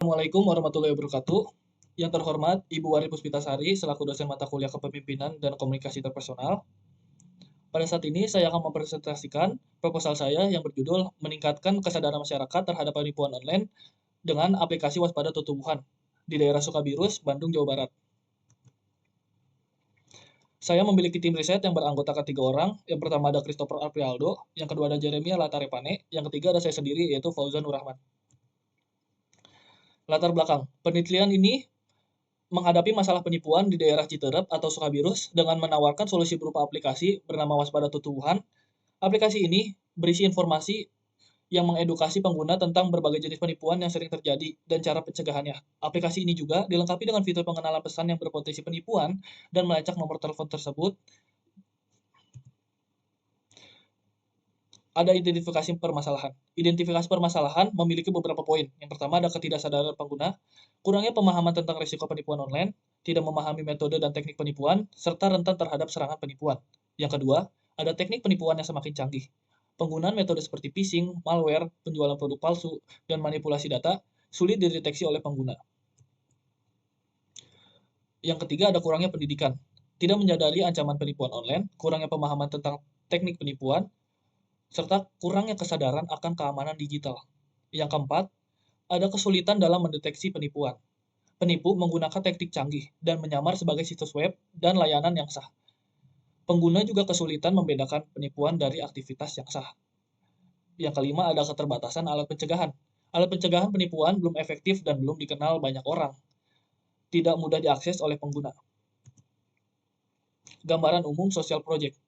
Assalamualaikum warahmatullahi wabarakatuh. Yang terhormat Ibu Wari Puspitasari selaku dosen mata kuliah Kepemimpinan dan Komunikasi Interpersonal. Pada saat ini saya akan mempresentasikan proposal saya yang berjudul Meningkatkan Kesadaran Masyarakat Terhadap Penipuan Online dengan Aplikasi Waspada Tutubuhan di daerah Sukabirus, Bandung, Jawa Barat. Saya memiliki tim riset yang beranggotakan 3 orang. Yang pertama ada Christopher Aprialdo, yang kedua ada Jeremia Latarepane, yang ketiga ada saya sendiri yaitu Fauzan Nurrahman. Latar belakang penelitian ini menghadapi masalah penipuan di daerah Citerep atau Sukabirus dengan menawarkan solusi berupa aplikasi bernama Waspada Tutubuhan. Aplikasi ini berisi informasi yang mengedukasi pengguna tentang berbagai jenis penipuan yang sering terjadi dan cara pencegahannya. Aplikasi ini juga dilengkapi dengan fitur pengenalan pesan yang berpotensi penipuan dan melacak nomor telepon tersebut. Ada identifikasi permasalahan. Identifikasi permasalahan memiliki beberapa poin. Yang pertama ada ketidaksadaran pengguna, kurangnya pemahaman tentang risiko penipuan online, tidak memahami metode dan teknik penipuan, serta rentan terhadap serangan penipuan. Yang kedua, ada teknik penipuan yang semakin canggih. Penggunaan metode seperti phishing, malware, penjualan produk palsu, dan manipulasi data sulit dideteksi oleh pengguna. Yang ketiga, ada kurangnya pendidikan. Tidak menyadari ancaman penipuan online, kurangnya pemahaman tentang teknik penipuan, serta kurangnya kesadaran akan keamanan digital. Yang keempat, ada kesulitan dalam mendeteksi penipuan. Penipu menggunakan teknik canggih dan menyamar sebagai situs web dan layanan yang sah. Pengguna juga kesulitan membedakan penipuan dari aktivitas yang sah. Yang kelima, ada keterbatasan alat pencegahan. Alat pencegahan penipuan belum efektif dan belum dikenal banyak orang. Tidak mudah diakses oleh pengguna. Gambaran umum social project.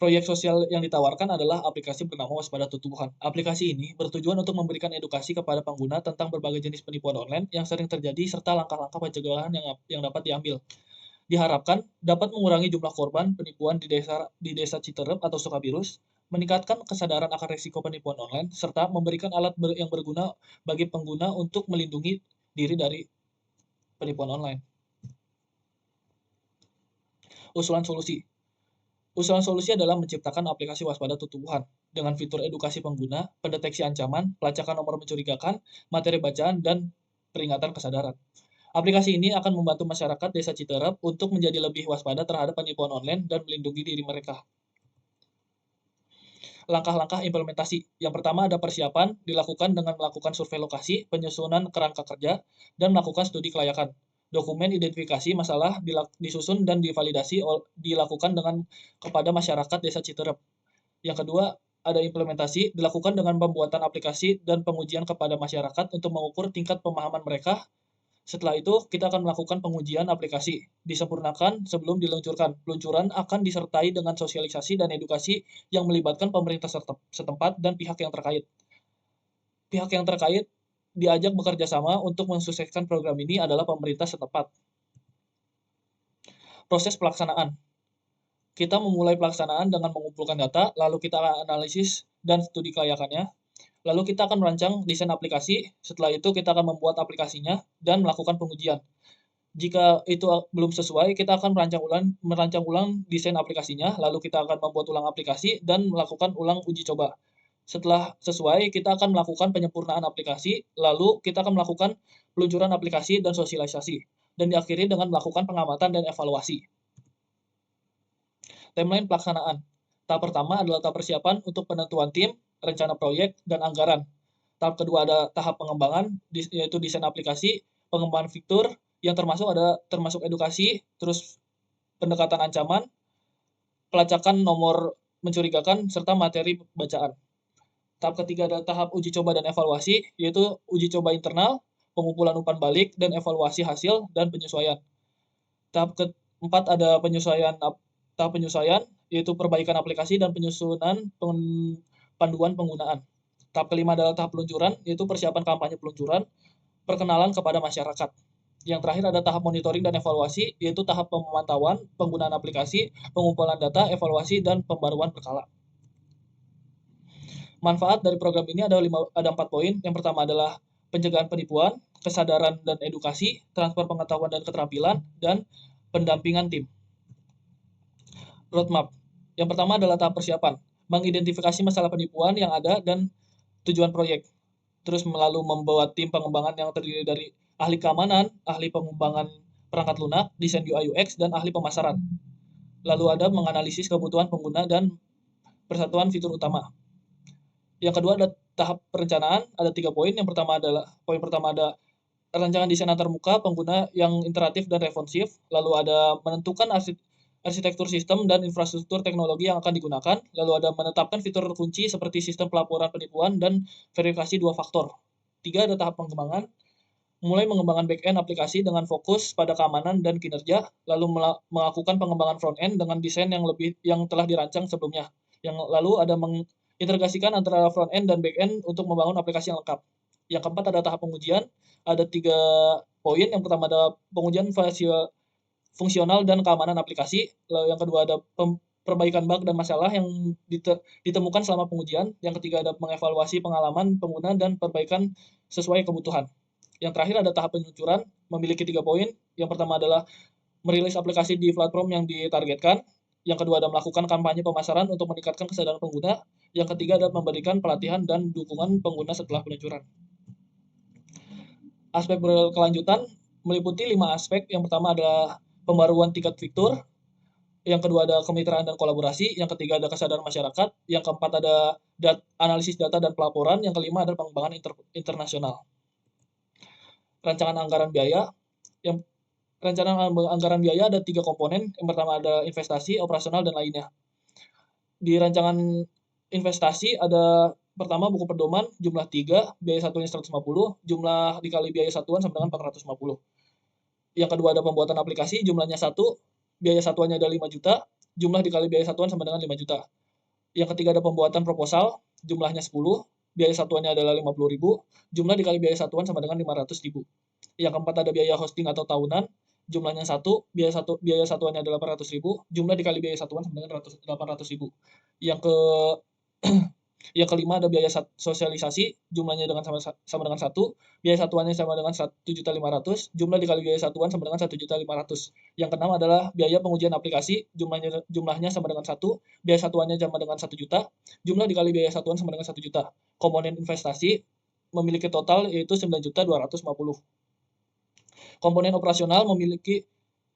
Proyek sosial yang ditawarkan adalah aplikasi bernama Waspada Tutubuhan. Aplikasi ini bertujuan untuk memberikan edukasi kepada pengguna tentang berbagai jenis penipuan online yang sering terjadi serta langkah-langkah pencegahan yang dapat diambil. Diharapkan dapat mengurangi jumlah korban penipuan di desa Citerep atau Sukabirus, meningkatkan kesadaran akan risiko penipuan online, serta memberikan alat yang berguna bagi pengguna untuk melindungi diri dari penipuan online. Usulan solusi. Usulan solusi adalah menciptakan aplikasi Waspada Tutubuhan dengan fitur edukasi pengguna, pendeteksi ancaman, pelacakan nomor mencurigakan, materi bacaan, dan peringatan kesadaran. Aplikasi ini akan membantu masyarakat Desa Citerep untuk menjadi lebih waspada terhadap penipuan online dan melindungi diri mereka. Langkah-langkah implementasi. Yang pertama ada persiapan, dilakukan dengan melakukan survei lokasi, penyusunan kerangka kerja, dan melakukan studi kelayakan. Dokumen identifikasi masalah disusun dan divalidasi dilakukan kepada masyarakat Desa Citerep. Yang kedua, ada implementasi dilakukan dengan pembuatan aplikasi dan pengujian kepada masyarakat untuk mengukur tingkat pemahaman mereka. Setelah itu, kita akan melakukan pengujian aplikasi, disempurnakan sebelum diluncurkan. Peluncuran akan disertai dengan sosialisasi dan edukasi yang melibatkan pemerintah setempat dan pihak yang terkait. Pihak yang terkait diajak bekerja sama untuk mensukseskan program ini adalah pemerintah setempat. Proses pelaksanaan. Kita memulai pelaksanaan dengan mengumpulkan data, lalu kita analisis dan studi kelayakannya. Lalu kita akan merancang desain aplikasi, setelah itu kita akan membuat aplikasinya dan melakukan pengujian. Jika itu belum sesuai, kita akan merancang ulang desain aplikasinya, lalu kita akan membuat ulang aplikasi dan melakukan ulang uji coba. Setelah sesuai, kita akan melakukan penyempurnaan aplikasi, lalu kita akan melakukan peluncuran aplikasi dan sosialisasi, dan diakhiri dengan melakukan pengamatan dan evaluasi. Timeline pelaksanaan. Tahap pertama adalah tahap persiapan untuk penentuan tim, rencana proyek, dan anggaran. Tahap kedua ada tahap pengembangan, yaitu desain aplikasi, pengembangan fitur, yang termasuk edukasi, terus pendekatan ancaman, pelacakan nomor mencurigakan, serta materi bacaan. Tahap ketiga adalah tahap uji coba dan evaluasi, yaitu uji coba internal, pengumpulan umpan balik, dan evaluasi hasil dan penyesuaian. Tahap keempat ada tahap penyesuaian, yaitu perbaikan aplikasi dan penyusunan panduan penggunaan. Tahap kelima adalah tahap peluncuran, yaitu persiapan kampanye peluncuran, perkenalan kepada masyarakat. Yang terakhir ada tahap monitoring dan evaluasi, yaitu tahap pemantauan, penggunaan aplikasi, pengumpulan data, evaluasi, dan pembaruan berkala. Manfaat dari program ini ada 4 poin. Yang pertama adalah pencegahan penipuan, kesadaran dan edukasi, transfer pengetahuan dan keterampilan, dan pendampingan tim. Roadmap. Yang pertama adalah tahap persiapan, mengidentifikasi masalah penipuan yang ada dan tujuan proyek. terus lalu membawa tim pengembangan yang terdiri dari ahli keamanan, ahli pengembangan perangkat lunak, desain UI UX, dan ahli pemasaran. Lalu ada menganalisis kebutuhan pengguna dan persatuan fitur utama. Yang kedua ada tahap perencanaan, ada 3 poin. Poin pertama ada rancangan desain antarmuka pengguna yang interaktif dan responsif. Lalu ada menentukan arsitektur sistem dan infrastruktur teknologi yang akan digunakan. Lalu ada menetapkan fitur kunci seperti sistem pelaporan penipuan dan verifikasi 2 faktor. 3 ada tahap pengembangan, mulai mengembangkan back-end aplikasi dengan fokus pada keamanan dan kinerja, lalu melakukan pengembangan front-end dengan desain yang telah dirancang sebelumnya. Yang lalu ada mengintegrasikan antara front-end dan back-end untuk membangun aplikasi yang lengkap. Yang keempat ada tahap pengujian, ada 3 poin. Yang pertama ada pengujian fungsional dan keamanan aplikasi. Lalu yang kedua ada perbaikan bug dan masalah yang ditemukan selama pengujian. Yang ketiga ada mengevaluasi pengalaman pengguna dan perbaikan sesuai kebutuhan. Yang terakhir ada tahap peluncuran, memiliki 3 poin. Yang pertama adalah merilis aplikasi di platform yang ditargetkan. Yang kedua ada melakukan kampanye pemasaran untuk meningkatkan kesadaran pengguna. Yang ketiga ada memberikan pelatihan dan dukungan pengguna setelah peluncuran. Aspek berkelanjutan meliputi 5 aspek. Yang pertama adalah pembaruan tingkat fitur. Yang kedua ada kemitraan dan kolaborasi. Yang ketiga ada kesadaran masyarakat. Yang keempat ada analisis data dan pelaporan. Yang kelima ada pengembangan internasional. Rancangan anggaran biaya. Yang rancangan anggaran biaya ada 3 komponen. Yang pertama ada investasi, operasional, dan lainnya. Di rancangan investasi ada pertama buku pedoman jumlah 3, biaya satuannya 150, jumlah dikali biaya satuan sama dengan 450. Yang kedua ada pembuatan aplikasi, jumlahnya 1, biaya satuannya ada 5 juta, jumlah dikali biaya satuan sama dengan 5 juta. Yang ketiga ada pembuatan proposal, jumlahnya 10, biaya satuannya adalah 50.000, jumlah dikali biaya satuan sama dengan 500.000. Yang keempat ada biaya hosting atau tahunan, jumlahnya 1, biaya satuannya adalah 800.000, jumlah dikali biaya satuan sama dengan 800.000. Yang kelima ada biaya sosialisasi, jumlahnya sama dengan 1, biaya satuannya sama dengan 1.500.000, jumlah dikali biaya satuan sama dengan 1.500.000. Yang keenam adalah biaya pengujian aplikasi, jumlahnya sama dengan 1, biaya satuannya sama dengan 1 juta, jumlah dikali biaya satuan sama dengan 1 juta. Komponen investasi memiliki total yaitu 9.250.000. Komponen operasional memiliki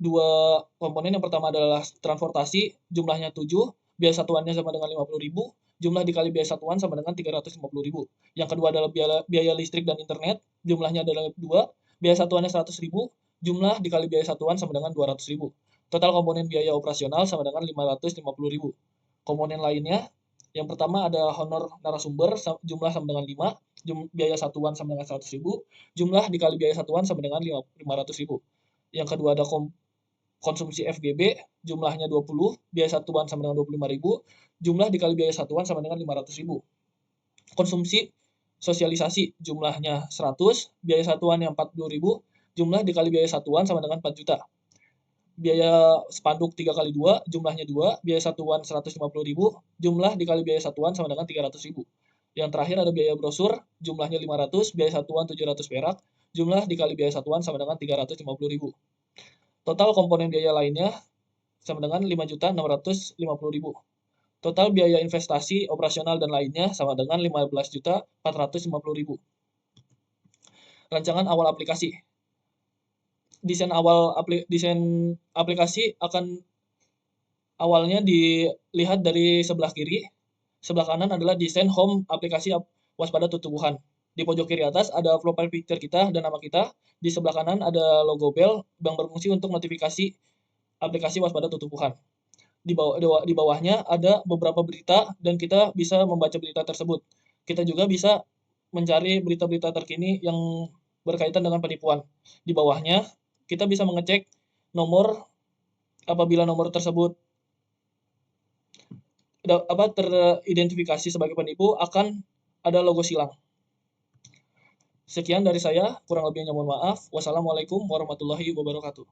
2 komponen. Yang pertama adalah transportasi, jumlahnya 7, biaya satuannya sama dengan 50.000, jumlah dikali biaya satuan sama dengan 350.000. Yang kedua adalah biaya listrik dan internet, jumlahnya adalah 2, biaya satuannya 100.000, jumlah dikali biaya satuan sama dengan 200.000. Total komponen biaya operasional sama dengan 550.000. Komponen lainnya, yang pertama ada honor narasumber, jumlah sama dengan 5, biaya satuan sama dengan 100.000, jumlah dikali biaya satuan sama dengan 500.000. Yang kedua ada konsumsi FGB, jumlahnya 20, biaya satuan sama dengan 25.000, jumlah dikali biaya satuan sama dengan 500.000. Konsumsi sosialisasi, jumlahnya 100, biaya satuannya 40.000, jumlah dikali biaya satuan sama dengan 4 juta. Biaya spanduk 3 kali 2, jumlahnya 2, biaya satuan 150.000, jumlah dikali biaya satuan sama dengan 300.000. Yang terakhir ada biaya brosur, jumlahnya 500, biaya satuan 700 perak, jumlah dikali biaya satuan sama dengan 350.000. Total komponen biaya lainnya sama dengan 5.650.000. Total biaya investasi, operasional, dan lainnya sama dengan 15.450.000. Rancangan awal aplikasi. Desain aplikasi akan awalnya dilihat dari sebelah kiri. Sebelah kanan adalah desain home aplikasi waspada tutubuhan. Di pojok kiri atas ada profile picture kita dan nama kita. Di sebelah kanan ada logo bell yang berfungsi untuk notifikasi aplikasi waspada tutubuhan. Di bawahnya ada beberapa berita dan kita bisa membaca berita tersebut. Kita juga bisa mencari berita-berita terkini yang berkaitan dengan penipuan. Di bawahnya kita bisa mengecek nomor, apabila nomor tersebut teridentifikasi sebagai penipu akan ada logo silang. Sekian dari saya, kurang lebihnya mohon maaf. Wassalamualaikum warahmatullahi wabarakatuh.